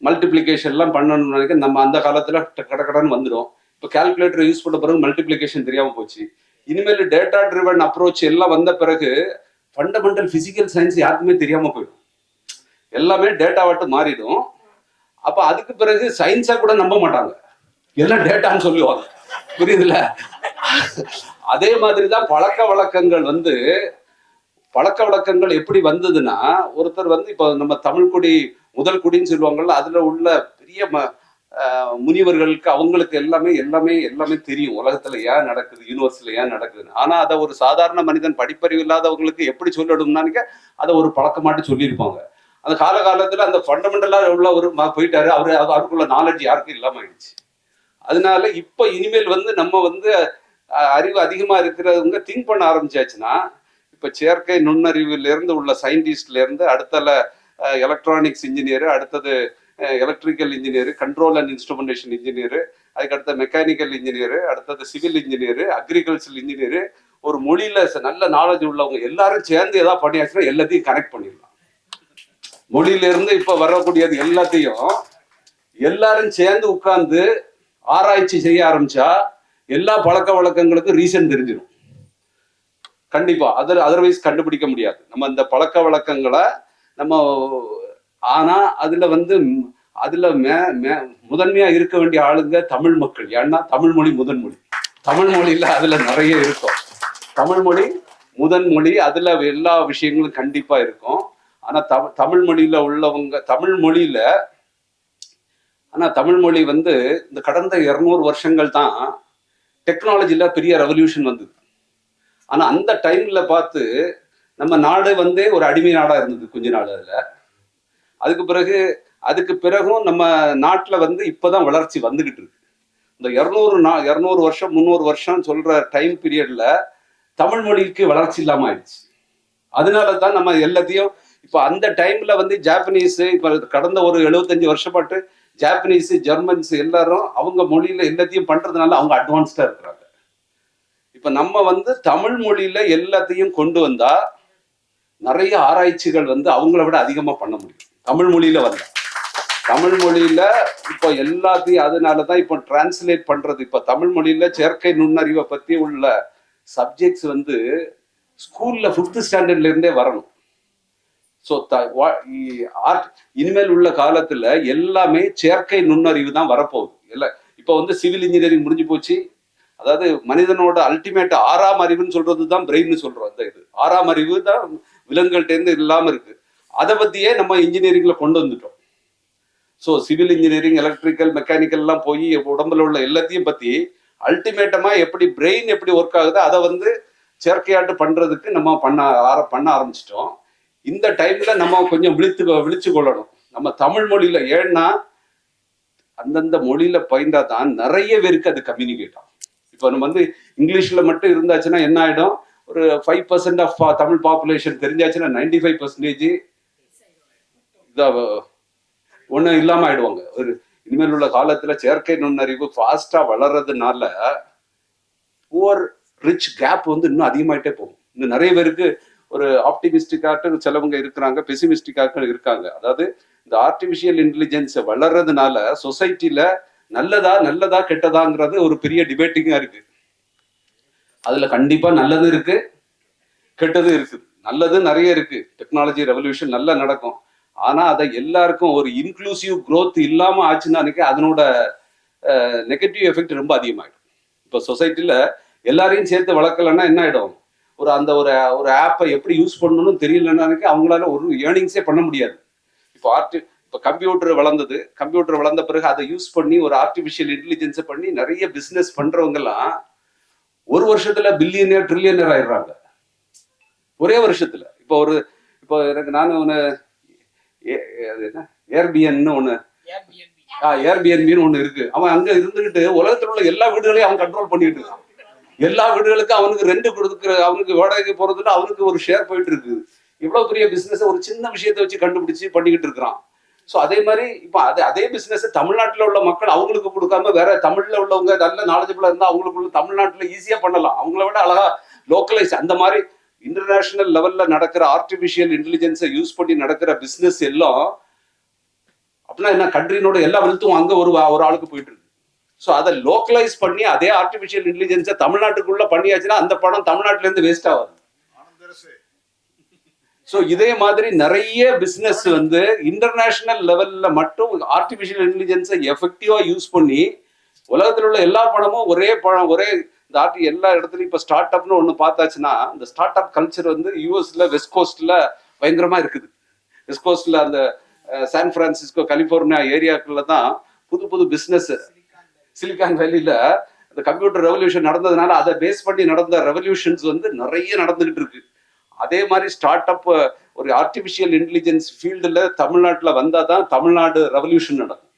மல்டிப்ளிகேஷன் எல்லாம் பண்ணணும்னு நினைக்க நம்ம அந்த காலத்துல கடன்னு வந்துடும். இப்போ கால்குலேட்டர் யூஸ் பண்ண பிறகு மல்டிப்ளிகேஷன் தெரியாம போச்சு. இனிமேல் டேட்டா ட்ரிவன் அப்ரோச் எல்லாம் வந்த பிறகு ஃபண்டமெண்டல் பிசிக்கல் சயின்ஸ் யாருக்குமே தெரியாம போயிடும், எல்லாமே டேட்டாவாட்டு மாறிடும். அப்ப அதுக்கு பிறகு சயின்ஸா கூட நம்ப மாட்டாங்க, எல்லாம் டேட்டான்னு சொல்லுவாங்க. புரியுதுல? அதே மாதிரிதான் பழக்க வழக்கங்கள் எப்படி வந்ததுன்னா, ஒருத்தர் இப்ப நம்ம தமிழ் குடி முதல் குடின்னு சொல்லுவாங்கல்ல, அதுல உள்ள பெரிய முனிவர்களுக்கு அவங்களுக்கு எல்லாமே தெரியும், உலகத்துல ஏன் நடக்குது, யூனிவர்ஸ்ல ஏன் நடக்குதுன்னு. ஆனா அதை ஒரு சாதாரண மனிதன் படிப்பறிவு இல்லாதவங்களுக்கு எப்படி சொல்லணும்னா அதை ஒரு பழக்கமாட்டு சொல்லியிருப்பாங்க. அந்த காலகட்டத்துல அந்த ஃபண்டமெண்டலா உள்ள ஒரு போயிட்டாரு. அவருக்குள்ள நாலேஜ் யாருக்கும் இல்லாம ஆயிடுச்சு. அதனால இப்ப இனிமேல் வந்து நம்ம வந்து அறிவு அதிகமா இருக்கிறவங்க திங்க் பண்ண ஆரம்பிச்சாச்சுன்னா, இப்ப செயற்கை நுண்ணறிவுல இருந்து உள்ள சயின்டிஸ்ட்ல இருந்து அடுத்தல எலக்ட்ரானிக்ஸ் இன்ஜினியர், அடுத்தது electrical engineer, control and instrumentation engineer, அதுக்கடுத்த மெக்கானிக்கல் இன்ஜினியர், அடுத்தது சிவில் இன்ஜினியர், அக்ரிகல்ச்சர் இன்ஜினியர், ஒரு மொழியில நல்ல நாலேஜ் உள்ளவங்க எல்லாரும் சேர்ந்து ஏதாவது பண்ணியாச்சுன்னா எல்லாத்தையும் கனெக்ட் பண்ணிடலாம். மொழியில இருந்து இப்ப வரக்கூடியது எல்லாத்தையும் எல்லாரும் சேர்ந்து உட்கார்ந்து ஆராய்ச்சி செய்ய ஆரம்பிச்சா எல்லா பழக்க வழக்கங்களுக்கும் ரீசன் தெரிஞ்சிடும். கண்டிப்பா அதர்வைஸ் கண்டுபிடிக்க முடியாது நம்ம இந்த பழக்க வழக்கங்களை நம்ம. ஆனா அதுல வந்து அதுல முதன்மையா இருக்க வேண்டிய ஆளுங்க தமிழ் மக்கள். ஏன்னா தமிழ் மொழி முதன்மொழி. தமிழ் மொழியில அதுல நிறைய இருக்கும். தமிழ் மொழி முதன்மொழி, அதுல எல்லா விஷயங்களும் கண்டிப்பா இருக்கும். ஆனா தமிழ் மொழியில உள்ளவங்க தமிழ் மொழி வந்து இந்த கடந்த 200 வருஷங்கள் தான் டெக்னாலஜில பெரிய ரெவல்யூஷன் வந்தது. ஆனா அந்த டைம்ல பார்த்து நம்ம நாடு வந்து ஒரு அடிமை நாடா இருந்தது கொஞ்ச நாள். அதுக்கு பிறகும் நம்ம நாட்டுல வந்து இப்பதான் வளர்ச்சி வந்துகிட்டு இருக்கு. இந்த 200 வருஷம் 300 வருஷம் சொல்ற டைம் பீரியட்ல தமிழ் மொழிக்கு வளர்ச்சி இல்லாம ஆயிடுச்சு. அதனாலதான் நம்ம எல்லாத்தையும் இப்ப அந்த டைம்ல வந்து ஜாப்பனீஸ் இப்ப கடந்த ஒரு 75 வருஷப்பாட்டு ஜாப்பனீஸ், ஜெர்மன்ஸ் எல்லாரும் அவங்க மொழியில எல்லாத்தையும் பண்றதுனால அவங்க அட்வான்ஸ்டா இருக்கிறாங்க. இப்ப நம்ம வந்து தமிழ் மொழியில எல்லாத்தையும் கொண்டு வந்தா நிறைய ஆராய்ச்சிகள் வந்து அவங்கள விட அதிகமா பண்ண முடியும். தமிழ் மொழியில இப்ப எல்லாத்தையும் அதனாலதான் இப்ப டிரான்ஸ்லேட் பண்றது. இப்ப தமிழ் மொழியில செயற்கை நுண்ணறிவை பத்தி உள்ள சப்ஜெக்ட்ஸ் வந்து ஸ்கூல்ல 5th ஸ்டாண்டர்ட்ல இருந்தே வரணும். ஸோ இனிமேல் உள்ள காலத்துல எல்லாமே செயற்கை நுண்ணறிவு தான் வரப்போகுது. இல்லை இப்ப வந்து சிவில் இன்ஜினியரிங் முடிஞ்சு போச்சு. அதாவது மனிதனோட அல்டிமேட் 6ஆம் அறிவுன்னு சொல்றதுதான் பிரெயின் சொல்றோம். அந்த இது 6ஆம் அறிவு தான் விலங்குகள்ட்ட இருந்து இல்லாம இருக்கு. அதை பத்தியே நம்ம இன்ஜினியரிங்ல கொண்டு வந்துட்டோம். So civil engineering, electrical, mechanical எல்லாம் போய் உடம்புல உள்ள எல்லாத்தையும் பத்தி அல்டிமேட்டமா எப்படி பிரெயின் எப்படி ஒர்க் ஆகுது அதை வந்து செயற்கையாட்டு பண்றதுக்கு நம்ம பண்ண ஆரம்பிச்சிட்டோம். இந்த டைம்ல நம்ம கொஞ்சம் விழிச்சு கொள்ளணும் நம்ம தமிழ் மொழியில. ஏன்னா அந்தந்த மொழியில பயின்றா தான் நிறைய பேருக்கு அது கம்யூனிகேட் ஆகும். இப்போ நம்ம வந்து இங்கிலீஷ்ல மட்டும் இருந்தாச்சுன்னா என்ன ஆயிடும், ஒரு 5% ஆஃப் தமிழ் பாப்புலேஷன் தெரிஞ்சாச்சுன்னா 95% ஒன்றும் இல்லாம ஆயிடுவாங்க. ஒரு இனிமேல் உள்ள காலத்துல செயற்கை நுண்ணறிவு ஃபாஸ்டா வளர்றதுனால புவர் ரிச் கேப் வந்து இன்னும் அதிகமாயிட்டே போகும். இன்னும் நிறைய பேருக்கு ஒரு ஆப்டிமிஸ்டிக்காக சிலவங்க இருக்கிறாங்க, பெசிமிஸ்டிக்காக இருக்காங்க. அதாவது இந்த ஆர்டிபிஷியல் இன்டெலிஜென்ஸ் வளர்றதுனால சொசைட்டில நல்லதா கெட்டதாங்கிறது ஒரு பெரிய டிபேட்டிங்கா இருக்கு. அதுல கண்டிப்பா நல்லது இருக்கு, கெட்டது இருக்குது. நல்லது நிறைய இருக்கு, டெக்னாலஜி ரெவல்யூஷன் நல்லா நடக்கும். ஆனா அதை எல்லாருக்கும் ஒரு இன்க்ளூசிவ் க்ரோத் இல்லாம ஆச்சுன்னா அதனோட நெகட்டிவ் எஃபெக்ட் ரொம்ப அதிகமாயிடும். இப்போ சொசைட்டில எல்லாரையும் சேர்த்து வளர்க்கலன்னா என்ன ஆயிடும், ஒரு ஆப்பை எப்படி யூஸ் பண்ணணும்னு தெரியலன்னா அவங்களால ஒரு ஏர்னிங்ஸே பண்ண முடியாது. இப்போ கம்ப்யூட்டர் வளர்ந்த பிறகு அதை யூஸ் பண்ணி ஒரு ஆர்டிபிஷியல் இன்டெலிஜென்ஸை பண்ணி நிறைய பிசினஸ் பண்றவங்க எல்லாம் ஒரு வருஷத்துல பில்லியனர் ட்ரில்லியனர் ஆயிடுறாங்க ஒரே வருஷத்துல. இப்போ எனக்கு நான் ஒன்று ஏர்பிஎன்னு ஒண்ணு இருக்கு. அவன் அங்க இருந்துகிட்டு உலகத்தில் உள்ள எல்லா வீடுகளையும் அவன் கண்ட்ரோல் பண்ணிட்டு இருக்கான். எல்லா வீடுகளுக்கும் அவனுக்கு ரெண்டு கொடுக்குற, அவனுக்கு வாடகை போறதுல அவனுக்கு ஒரு ஷேர் போயிட்டு இருக்கு. இவ்வளவு பெரிய பிசினஸ் ஒரு சின்ன விஷயத்தை வச்சு கண்டுபிடிச்சு பண்ணிக்கிட்டு இருக்கிறான். ஸோ அதே மாதிரி இப்போ அதே பிசினஸ் தமிழ்நாட்டில் உள்ள மக்கள் அவங்களுக்கு கொடுக்காம வேற தமிழ்ல உள்ளவங்க நல்ல நாலேஜபிளா இருந்தா அவங்களுக்குள்ள தமிழ்நாட்டில் ஈஸியா பண்ணலாம். அவங்கள விட அழகா லோக்கலைஸ். அந்த மாதிரி இன்டர்நேஷனல் லெவல்ல நடக்கிற ஆர்டிபிஷியல் இன்டெலிஜென்ஸை யூஸ் பண்ணி நடக்கிற பிசினஸ் எல்லாம் அப்படின்னா என்ன, கண்ட்ரினோட எல்லா வெல்த்தும் அங்க ஒரு ஆளுக்கு போயிட்டு இருக்கு. ஸோ அதை லோக்கலைஸ் பண்ணி அதே ஆர்டிபிஷியல் இன்டெலிஜென்ஸை தமிழ்நாட்டுக்குள்ள பண்ணியாச்சுன்னா அந்த படம் தமிழ்நாட்டுல இருந்து வேஸ்ட் ஆகாது. ஸோ இதே மாதிரி நிறைய பிசினஸ் வந்து இன்டர்நேஷனல் லெவல்ல மட்டும் ஆர்டிபிஷியல் இன்டெலிஜென்ஸை எஃபெக்டிவா யூஸ் பண்ணி உலகத்தில் உள்ள எல்லா படமும் ஒரே இந்த எல்லா இடத்துலையும் இப்போ ஸ்டார்ட் அப்னு ஒன்று பார்த்தாச்சுன்னா இந்த ஸ்டார்ட் அப் கல்ச்சர் வந்து யூஎஸ்ல வெஸ்ட் கோஸ்ட்ல பயங்கரமா இருக்குது. வெஸ்ட் கோஸ்ட்ல அந்த சான் பிரான்சிஸ்கோ, கலிபோர்னியா ஏரியாக்குள்ள தான் புது பிசினஸ். சிலிகான் வேலியில இந்த கம்ப்யூட்டர் ரெவல்யூஷன் நடந்ததுனால அதை பேஸ் பண்ணி நடந்த ரெவல்யூஷன்ஸ் வந்து நிறைய நடந்துகிட்டு இருக்கு. அதே மாதிரி ஸ்டார்ட் அப் ஒரு ஆர்டிஃபிஷியல் இன்டெலிஜென்ஸ் ஃபீல்டில் தமிழ்நாட்டில் வந்தால் தான் தமிழ்நாடு ரெவல்யூஷன் நடக்கும்.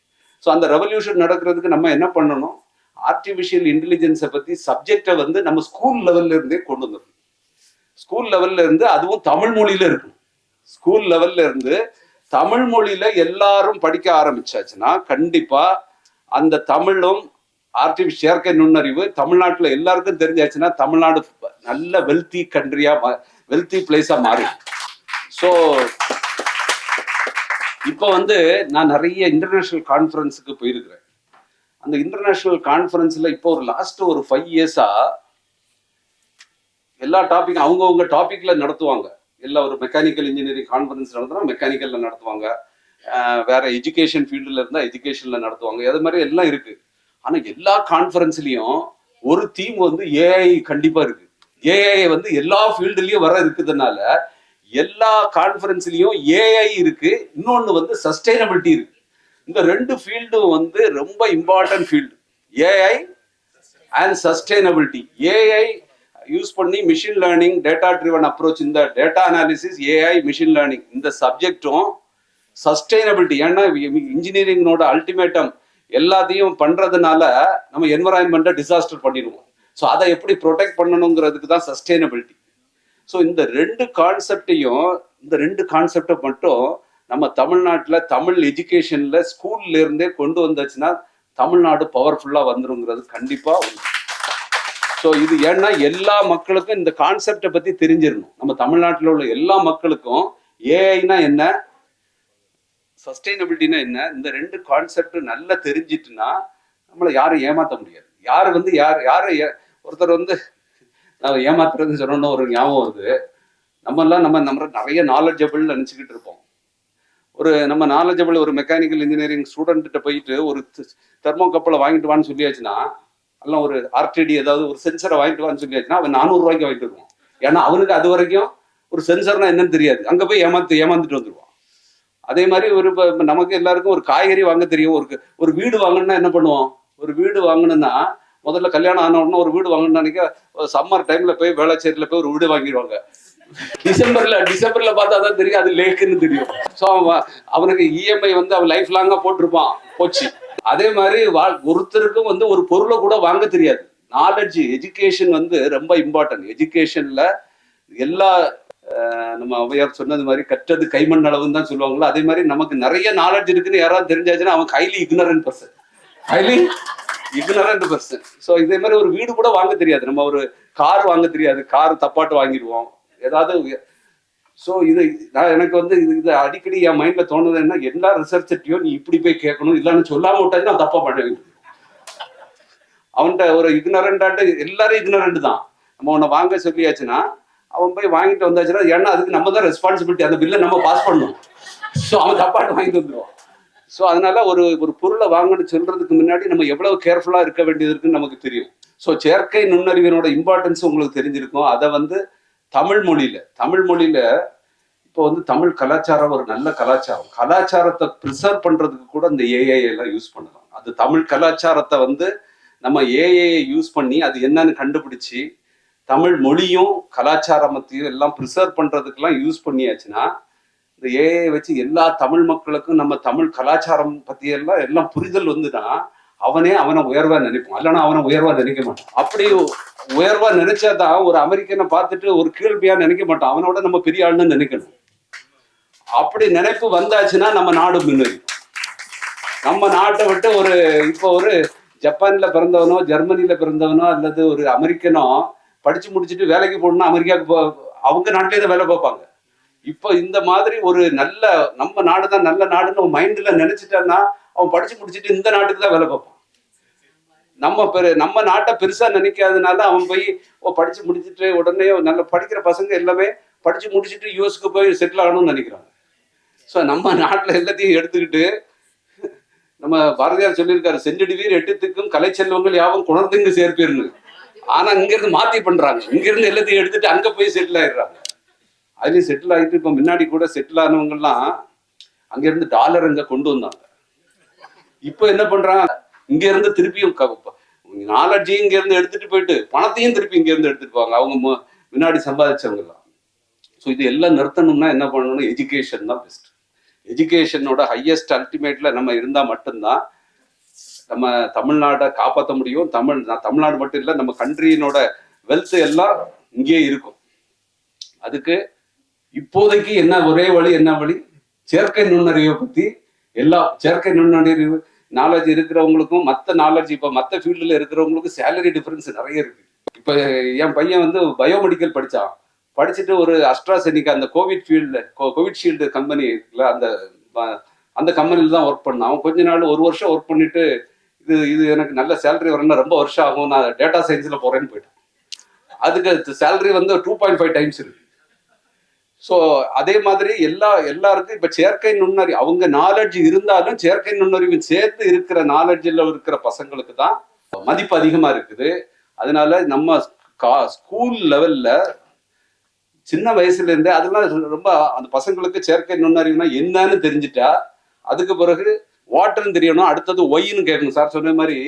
ஸோ அந்த ரெவல்யூஷன் நடக்கிறதுக்கு நம்ம என்ன பண்ணணும், ஆர்டிஃபிஷியல் இன்டெலிஜென்ஸை பற்றி சப்ஜெக்டை வந்து நம்ம ஸ்கூல் லெவல்ல இருந்தே கொண்டு வந்துடணும். ஸ்கூல் லெவல்ல இருந்து, அதுவும் தமிழ் மொழியில இருக்கும். ஸ்கூல் லெவல்ல இருந்து தமிழ் மொழியில எல்லாரும் படிக்க ஆரம்பிச்சாச்சுன்னா கண்டிப்பா அந்த தமிழும் ஆர்டிஃபிஷியல் செயற்கை நுண்ணறிவு தமிழ்நாட்டில் எல்லாருக்கும் தெரிஞ்சாச்சுன்னா தமிழ்நாடு நல்ல வெல்தி கண்ட்ரியா, வெல்தி பிளேஸா மாறி. ஸோ இப்போ வந்து நான் நிறைய இன்டர்நேஷனல் கான்ஃபரன்ஸுக்கு போயிருக்கிறேன். அந்த இன்டர்நேஷனல் கான்ஃபரன்ஸ்ல இப்போ ஒரு லாஸ்ட் ஒரு 5 இயர்ஸா எல்லா டாபிக் அவங்கவுங்க டாபிக்ல நடத்துவாங்க. எல்லா ஒரு மெக்கானிக்கல் இன்ஜினியரிங் கான்ஃபரன்ஸ் நடத்தினா மெக்கானிக்கல்ல நடத்துவாங்க, வேற எஜுகேஷன் ஃபீல்டுல இருந்தா எஜுகேஷன்ல நடத்துவாங்க. அது மாதிரி எல்லாம் இருக்கு. ஆனா எல்லா கான்ஃபரன்ஸ்லயும் ஒரு தீம் வந்து ஏஐ கண்டிப்பா இருக்கு. ஏஐ வந்து எல்லா ஃபீல்டுலயும் வர இருக்குதுனால எல்லா கான்ஃபரன்ஸ்லயும் ஏஐ இருக்கு. இன்னொன்னு வந்து சஸ்டைனபிலிட்டி இருக்கு. இந்த 2 ஃபீல்டும் வந்து ரொம்ப important field, AI and sustainability. AI use பண்ணி machine learning, data driven approach, இந்த data analysis, AI, machine learning, இந்த சப்ஜெக்டும் சஸ்டைனபிலிட்டி. ஏன்னா இன்ஜினியரிங்கோட அல்டிமேட்டம் எல்லாத்தையும் பண்றதுனால நம்ம என்வரான்மெண்ட்டை டிசாஸ்டர் பண்ணிடுவோம். ஸோ அதை எப்படி ப்ரொடெக்ட் பண்ணணுங்கிறதுக்கு தான் சஸ்டைனபிலிட்டி. ஸோ இந்த 2 கான்செப்டையும், இந்த 2 கான்செப்டை மட்டும் நம்ம தமிழ்நாட்டில் தமிழ் எஜுகேஷன்ல ஸ்கூல்ல இருந்தே கொண்டு வந்தாச்சுன்னா தமிழ்நாடு பவர்ஃபுல்லா வந்துருங்கிறது கண்டிப்பா. ஸோ இது ஏன்னா எல்லா மக்களுக்கும் இந்த கான்செப்டை பத்தி தெரிஞ்சிடணும். நம்ம தமிழ்நாட்டில் உள்ள எல்லா மக்களுக்கும் ஏஐனா என்ன, சஸ்டைனபிலிட்டினா என்ன, இந்த 2 கான்செப்ட் நல்லா தெரிஞ்சிட்டுனா நம்மளை யாரும் ஏமாற்ற முடியாது. யார் வந்து யாரை ஒருத்தர் வந்து நான் ஏமாத்துறதுன்னு சொன்னோன்னு ஒரு ஞாபகம் வருது. நம்ம நிறைய நாலேஜபிள் நினச்சிக்கிட்டு இருப்போம். நம்ம நாலேஜபிள் ஒரு மெக்கானிக்கல் இன்ஜினியரிங் ஸ்டூடெண்ட்ட போயிட்டு ஒரு தெர்மோ கப்பலை வாங்கிட்டு வான்னு சொல்லியாச்சுன்னா, எல்லாம் ஒரு ஆர்டிடி ஏதாவது ஒரு சென்சரை வாங்கிட்டு வான்னு சொல்லியாச்சுன்னா அவன் 400 ரூபாய்க்கு வாங்கிட்டு வருவான். ஏன்னா அவனுக்கு அது வரைக்கும் ஒரு சென்சர்னா என்னன்னு தெரியாது. அங்கே போய் ஏமாந்துட்டு வந்துடுவான். அதே மாதிரி நமக்கு எல்லாருக்கும் ஒரு காய்கறி வாங்க தெரியும். ஒரு வீடு வாங்கணும்னா என்ன பண்ணுவோம், ஒரு வீடு வாங்கணும்னா முதல்ல கல்யாணம் ஆன உடனே ஒரு வீடு வாங்கணும்னா சம்மர் டைம்ல போய் வேளச்சேரியில போய் ஒரு வீடு வாங்கிடுவாங்க. டிசம்பர்ல பார்த்தா தான் தெரியும் அது லேக்குன்னு தெரியும். ஸோ அவனுக்கு இஎம்ஐ வந்து அவன் லைஃப் லாங்கா போட்டிருப்பான், போச்சு. அதே மாதிரி ஒருத்தருக்கும் வந்து ஒரு பொருளை கூட வாங்க தெரியாது. நாலேஜ், எஜுகேஷன் வந்து ரொம்ப இம்பார்ட்டன்ட். எஜுகேஷன்ல எல்லா நம்ம ஔவையார் சொன்னது மாதிரி கற்றது கைமண் அளவுன்னு தான் சொல்லுவாங்களோ, அதே மாதிரி நமக்கு நிறைய நாலேஜ் இருக்குன்னு யாராவது தெரிஞ்சாச்சுன்னா அவன் ஹைலி இக்னரண்ட் பர்சன். ஸோ இதே மாதிரி ஒரு வீடு கூட வாங்க தெரியாது. நம்ம ஒரு கார் வாங்க தெரியாது, கார் தப்பாட்டு வாங்கிடுவோம் ஏதாவது. ஸோ எனக்கு வந்து இது அடிக்கடி என் மைண்ட்ல தோணுது என்ன, எல்லா ரிசர்ச்சர்ட்டையும் நீ இப்படி போய் கேட்கணும், இல்லைன்னு சொல்லாம விட்டாச்சு நான் தப்பா பண்ண வேண்டியது. அவன்கிட்ட ஒரு இக்னரண்டாட்டு எல்லாரும் இக்னரண்ட் தான். நம்ம உன்னை வாங்க சொல்லியாச்சுன்னா அவன் போய் வாங்கிட்டு வந்தாச்சுன்னா, ஏன்னா அதுக்கு நம்ம தான் ரெஸ்பான்சிபிலிட்டி, அந்த பில்லை நம்ம பாஸ் பண்ணணும். ஸோ அவன் தப்பாட்டு வாங்கிட்டு வந்துடுவான். ஸோ அதனால ஒரு பொருளை வாங்கணும்னு சொல்றதுக்கு முன்னாடி நம்ம எவ்வளவு கேர்ஃபுல்லா இருக்க வேண்டியது இருக்குன்னு நமக்கு தெரியும். ஸோ செயற்கை நுண்ணறிவினோட இம்பார்ட்டன்ஸ் உங்களுக்கு தெரிஞ்சிருக்கும். அதை வந்து தமிழ் மொழியில இப்போ வந்து தமிழ் கலாச்சாரம் ஒரு நல்ல கலாச்சாரத்தை ப்ரிசர்வ் பண்றதுக்கு கூட இந்த ஏஐ எல்லாம் யூஸ் பண்ணலாம். அது தமிழ் கலாச்சாரத்தை வந்து நம்ம ஏஐ யூஸ் பண்ணி அது என்னன்னு கண்டுபிடிச்சு தமிழ் மொழியும் கலாச்சாரத்தையும் எல்லாம் ப்ரிசர்வ் பண்றதுக்கெல்லாம் யூஸ் பண்ணியாச்சுன்னா, இந்த ஏஐ வச்சு எல்லா தமிழ் மக்களுக்கும் நம்ம தமிழ் கலாச்சாரம் பத்தி எல்லாம் புரிதல் வந்துன்னா அவனை உயர்வா நினைப்பான். இல்லைன்னா அவனை உயர்வா நினைக்க மாட்டான். அப்படி உயர்வா நினைச்சாதான் ஒரு அமெரிக்கனை பார்த்துட்டு ஒரு கீழ்மையா நினைக்க மாட்டான். அவனோட நம்ம பெரிய ஆளுன்னு நினைக்கணும். அப்படி நினைப்பு வந்தாச்சுன்னா நம்ம நாடு முன்னேறும். நம்ம நாட்டை விட்டு இப்போ ஒரு ஜப்பான்ல பிறந்தவனோ, ஜெர்மனில பிறந்தவனோ, அல்லது ஒரு அமெரிக்கனோ படிச்சு முடிச்சுட்டு வேலைக்கு போகணும்னா அமெரிக்காவுக்கு அவங்க நாட்டிலே தான் வேலை பார்ப்பாங்க. இப்போ இந்த மாதிரி ஒரு நம்ம நாடுதான் நல்ல நாடுன்னு மைண்ட்ல நினைச்சிட்டான்னா அவன் படிச்சு முடிச்சுட்டு இந்த நாட்டுக்கு தான் வேலை பார்ப்பான். நம்ம நாட்டை பெருசா நினைக்காதனால அவன் போய் படிச்சு முடிச்சுட்டு உடனே நல்ல படிக்கிற பசங்க எல்லாமே படிச்சு முடிச்சுட்டு யூஎஸ்க்கு போய் செட்டில் ஆகணும்னு நினைக்கிறாங்க. ஸோ நம்ம நாட்டில் எல்லாத்தையும் எடுத்துக்கிட்டு நம்ம பாரதியார் சொல்லியிருக்காரு, செஞ்சடிவீர் எட்டுத்துக்கும் கலை செல்வங்கள் யாவும் குணர்ந்து இங்கு சேர்ப்பேர்னு. ஆனா இங்கிருந்து மாத்தி பண்றாங்க. இங்கிருந்து எல்லாத்தையும் எடுத்துட்டு அங்க போய் செட்டில் ஆயிடுறாங்க. அதுலயும் செட்டில் ஆகிட்டு இப்ப முன்னாடி கூட செட்டில் ஆனவங்கலாம் அங்க இருந்து டாலர் அங்க கொண்டு வந்தாங்க. இப்போ என்ன பண்றாங்க, இங்க இருந்து திருப்பியும் நாலேஜையும் இங்க இருந்து எடுத்துட்டு போயிட்டு பணத்தையும் திருப்பி இங்க இருந்து எடுத்துட்டு போவாங்க. அவங்க முன்னாடி சம்பாதிச்சவங்க எல்லாம். ஸோ இது எல்லாம் நிறுத்தணும்னா என்ன பண்ணணும்னா எஜுகேஷன் தான் பெஸ்ட். எஜுகேஷனோட ஹையஸ்ட் அல்டிமேட்ல நம்ம இருந்தால் மட்டும்தான் நம்ம தமிழ்நாட்டை காப்பாற்ற முடியும். தமிழ்நாடு மட்டும் இல்லை, நம்ம கண்ட்ரியினோட வெல்த் எல்லாம் இங்கேயே இருக்கும். அதுக்கு இப்போதைக்கு என்ன ஒரே வழி, என்ன வழி, செயற்கை நுண்ணறிவை பற்றி செயற்கை நுண்ணறிவு நாலேஜ் இருக்கிறவங்களுக்கும் மற்ற நாலேஜ் இப்போ மற்ற ஃபீல்டில் இருக்கிறவங்களுக்கும் சேலரி டிஃபரன்ஸ் நிறைய இருக்கு. இப்போ என் பையன் வந்து பயோமெடிக்கல் படித்தான். படிச்சுட்டு ஒரு அஸ்ட்ராசெனிகா அந்த கோவிட்ஷீல்டு கம்பெனி இருக்குல்ல, அந்த கம்பெனியில் தான் ஒர்க் பண்ணான். அவன் கொஞ்ச நாள் 1 வருஷம் ஒர்க் பண்ணிட்டு இது எனக்கு நல்ல சேலரி வரணும்னா ரொம்ப வருஷம் ஆகும், நான் டேட்டா சயின்ஸில் போகிறேன்னு போயிட்டேன். அதுக்கு சேலரி வந்து 2.5 டைம்ஸ் இருக்கு. ஸோ அதே மாதிரி எல்லாருக்கும் இப்போ செயற்கை நுண்ணறிவு அவங்க நாலேஜ் இருந்தாலும் செயற்கை நுண்ணறிவு சேர்த்து இருக்கிற நாலேஜில் இருக்கிற பசங்களுக்கு தான் மதிப்பு அதிகமாக இருக்குது. அதனால நம்ம ஸ்கூல் லெவலில் சின்ன வயசுல இருந்தே அதெல்லாம் ரொம்ப அந்த பசங்களுக்கு செயற்கை நுண்ணறிவுனா என்னன்னு தெரிஞ்சுட்டா அதுக்கு பிறகு வாட்டர்னு தெரியணும், அடுத்தது ஒய்ன்னு கேட்கணும். சார் சொன்ன மாதிரி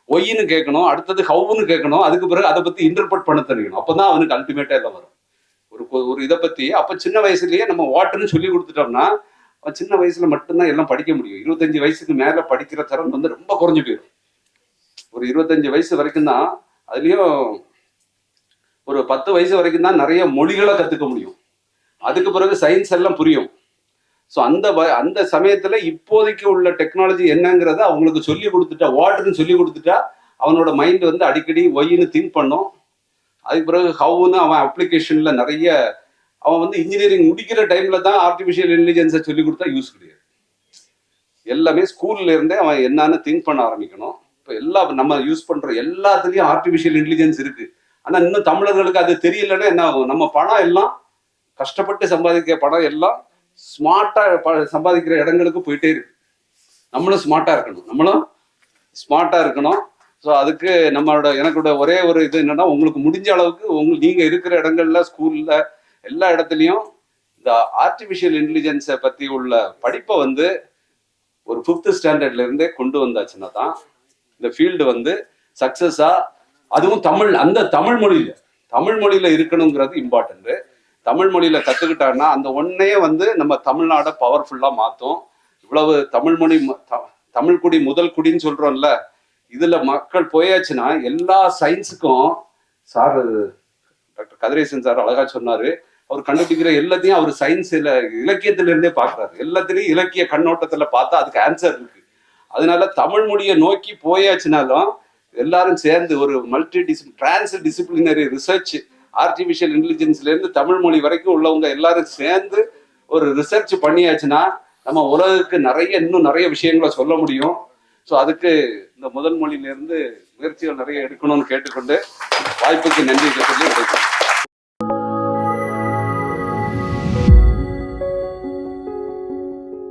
ஒய்ன்னு கேட்கணும், அடுத்தது ஹவுன்னு கேட்கணும், அதுக்கு பிறகு அதை பற்றி இன்டர்பிரட் பண்ண தெரியணும். அப்போதான் அவனுக்கு அல்டிமேட்டாக எல்லாம் வரும். ஒரு இதை பற்றி அப்போ சின்ன வயசுலயே நம்ம வாட்டர்னு சொல்லி கொடுத்துட்டோம்னா அவன் சின்ன வயசுல மட்டும்தான் எல்லாம் படிக்க முடியும். 25 வயசுக்கு மேலே படிக்கிற தரம் வந்து ரொம்ப குறைஞ்சு போயிடும். ஒரு 25 வயசு வரைக்கும் தான், அதுலேயும் ஒரு 10 வயசு வரைக்கும் தான் நிறைய மொழிகளை கற்றுக்க முடியும். அதுக்கு பிறகு சயின்ஸ் எல்லாம் புரியும். ஸோ அந்த சமயத்தில் இப்போதைக்கு உள்ள டெக்னாலஜி என்னங்கிறத அவங்களுக்கு சொல்லி கொடுத்துட்டா, வாட்டர்னு சொல்லி கொடுத்துட்டா அவனோட மைண்ட் வந்து அடிக்கடி ஒய்ன்னு திங்க் பண்ணும். அதுக்கு பிறகு ஹவுன்னு அவன் அப்ளிகேஷனில் நிறைய அவன் வந்து இன்ஜினியரிங் முடிக்கிற டைமில் தான் ஆர்டிஃபிஷியல் இன்டெலிஜென்ஸை சொல்லி கொடுத்தா யூஸ் கிடையாது. எல்லாமே ஸ்கூல்ல இருந்தே அவன் என்னன்னு திங்க் பண்ண ஆரம்பிக்கணும். இப்போ நம்ம யூஸ் பண்ணுற எல்லாத்துலேயும் ஆர்டிஃபிஷியல் இன்டெலிஜென்ஸ் இருக்குது. ஆனால் இன்னும் தமிழர்களுக்கு அது தெரியலன்னா என்ன ஆகும், நம்ம பணம் எல்லாம் கஷ்டப்பட்டு சம்பாதிக்கிற பணம் எல்லாம் ஸ்மார்ட்டாக சம்பாதிக்கிற இடங்களுக்கு போயிட்டே இருக்கு. நம்மளும் ஸ்மார்ட்டாக இருக்கணும். ஸோ அதுக்கு எனக்கோட ஒரே ஒரு இது என்னன்னா, உங்களுக்கு முடிஞ்ச அளவுக்கு நீங்கள் இருக்கிற இடங்கள்ல ஸ்கூலில் எல்லா இடத்துலையும் இந்த ஆர்டிஃபிஷியல் இன்டெலிஜென்ஸை பற்றி உள்ள படிப்பை வந்து ஒரு 5th ஸ்டாண்டர்ட்ல இருந்தே கொண்டு வந்தாச்சுன்னா தான் இந்த ஃபீல்டு வந்து சக்ஸஸாக, அதுவும் தமிழ் மொழியில இருக்கணுங்கிறது இம்பார்ட்டன்ட்டு. தமிழ் மொழியில கற்றுக்கிட்டான்னா அந்த ஒன்னையே வந்து நம்ம தமிழ்நாடை பவர்ஃபுல்லாக மாற்றும். இவ்வளவு தமிழ் குடி முதல் குடின்னு சொல்கிறோம்ல, இதுல மக்கள் போயாச்சுன்னா எல்லா சயின்ஸுக்கும் சார் டாக்டர் கதிரேசன் சார் அழகா சொன்னாரு. அவர் கண்டுபிடிக்கிற எல்லாத்தையும் அவர் சயின்ஸ்ல இலக்கியத்துல இருந்தே பாக்குறாரு. எல்லாத்திலையும் இலக்கிய கண்ணோட்டத்துல பார்த்தா அதுக்கு ஆன்சர் இருக்கு. அதனால தமிழ் மொழியை நோக்கி போயாச்சுனாலும் எல்லாரும் சேர்ந்து ஒரு டிரான்ஸ் டிசிப்ளினரி ரிசர்ச், ஆர்டிஃபிஷியல் இன்டெலிஜென்ஸ்ல இருந்து தமிழ் மொழி வரைக்கும் உள்ளவங்க எல்லாரும் சேர்ந்து ஒரு ரிசர்ச் பண்ணியாச்சுன்னா நம்ம உலகுக்கு இன்னும் நிறைய விஷயங்களை சொல்ல முடியும். ஸோ அதுக்கு இந்த முதல் மொழியிலிருந்து முயற்சிகள் நிறைய எடுக்கணும்னு கேட்டுக்கொண்டு வாய்ப்புக்கு நன்றி சொல்லி